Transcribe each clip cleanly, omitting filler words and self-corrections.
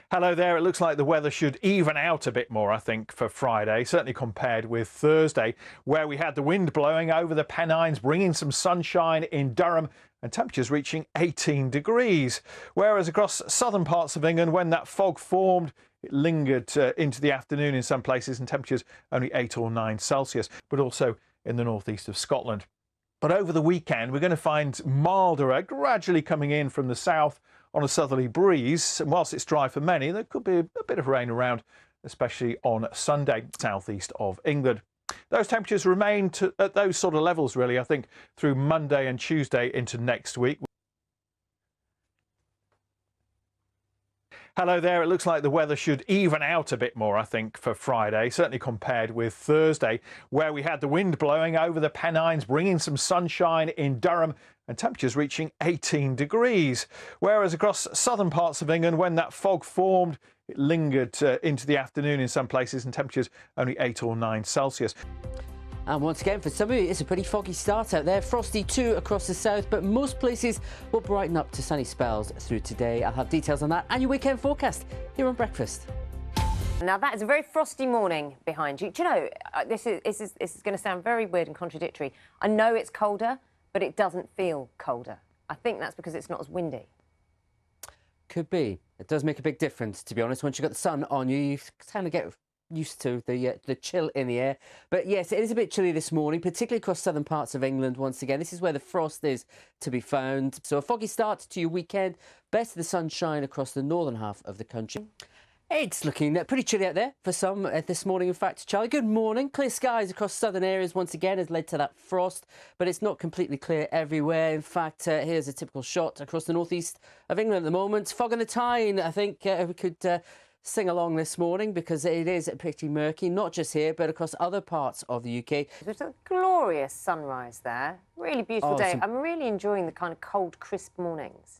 Hello there. It looks like the weather should even out a bit more, I think, for Friday, certainly compared with Thursday, where we had the wind blowing over the Pennines, bringing some sunshine in Durham and temperatures reaching 18 degrees. Whereas across southern parts of England, when that fog formed, it lingered into the afternoon in some places and temperatures only 8 or 9 Celsius, but also in the northeast of Scotland. But over the weekend, we're going to find milder air gradually coming in from the south on a southerly breeze. And whilst it's dry for many, there could be a bit of rain around, especially on Sunday, southeast of England. Those temperatures remain at those sort of levels, really, I think, through Monday and Tuesday into next week. Hello there. It looks like the weather should even out a bit more, I think, for Friday, certainly compared with Thursday, where we had the wind blowing over the Pennines, bringing some sunshine in Durham and temperatures reaching 18 degrees. Whereas across southern parts of England, when that fog formed, it lingered into the afternoon in some places and temperatures only 8 or 9 Celsius. And once again, for some of you, it's a pretty foggy start out there. Frosty too across the south, but most places will brighten up to sunny spells through today. I'll have details on that and your weekend forecast here on Breakfast. Now, that is a very frosty morning behind you. Do you know, this is going to sound very weird and contradictory. I know it's colder, but it doesn't feel colder. I think that's because it's not as windy. Could be. It does make a big difference, to be honest. Once you've got the sun on you, you kind of get used to the chill in the air. But yes, it is a bit chilly this morning, particularly across southern parts of England once again. This is where the frost is to be found. So a foggy start to your weekend. Best of the sunshine across the northern half of the country. It's looking pretty chilly out there for some this morning, in fact. Charlie, good morning. Clear skies across southern areas once again has led to that frost, but it's not completely clear everywhere. In fact, here's a typical shot across the northeast of England at the moment. Fog on the Tyne, I think we could sing along this morning because it is pretty murky, not just here, but across other parts of the UK. There's a glorious sunrise there. Really beautiful day. I'm really enjoying the kind of cold, crisp mornings.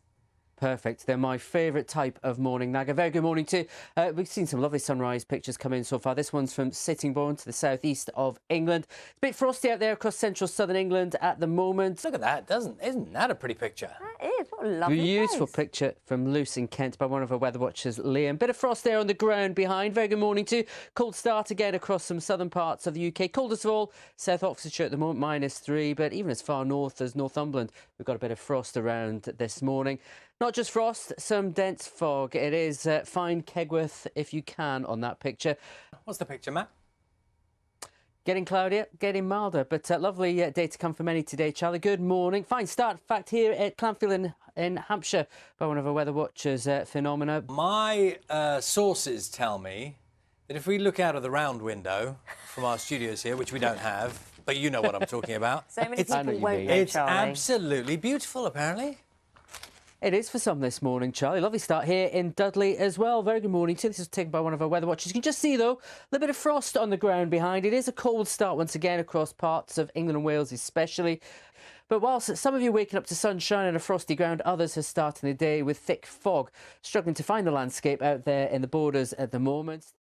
Perfect. They're my favourite type of morning, Naga. Very good morning too. We've seen some lovely sunrise pictures come in so far. This one's from Sittingbourne to the southeast of England. It's a bit frosty out there across central southern England at the moment. Look at that, isn't that a pretty picture? That is, what a lovely Beautiful place. Picture from Luce in Kent by one of our weather watchers, Liam. Bit of frost there on the ground behind. Very good morning too. Cold start again across some southern parts of the UK. Coldest of all, South Oxfordshire at the moment, -3. But even as far north as Northumberland, we've got a bit of frost around this morning. Not just frost, some dense fog. It is fine Kegworth if you can on that picture. What's the picture, Matt? Getting cloudier, getting milder, but lovely day to come for many today, Charlie. Good morning. Fine start, in fact, here at Clanfield in Hampshire by one of our weather watchers, Phenomena. My sources tell me that if we look out of the round window from our studios here, which we don't have, but you know what I'm talking about. So many people won't know, It's Charlie. absolutely beautiful, apparently. It is for some this morning, Charlie. Lovely start here in Dudley as well. Very good morning too. This is taken by one of our weather watchers. You can just see, though, a little bit of frost on the ground behind. It is a cold start once again across parts of England and Wales especially. But whilst some of you waking up to sunshine and a frosty ground, others are starting the day with thick fog, struggling to find the landscape out there in the borders at the moment.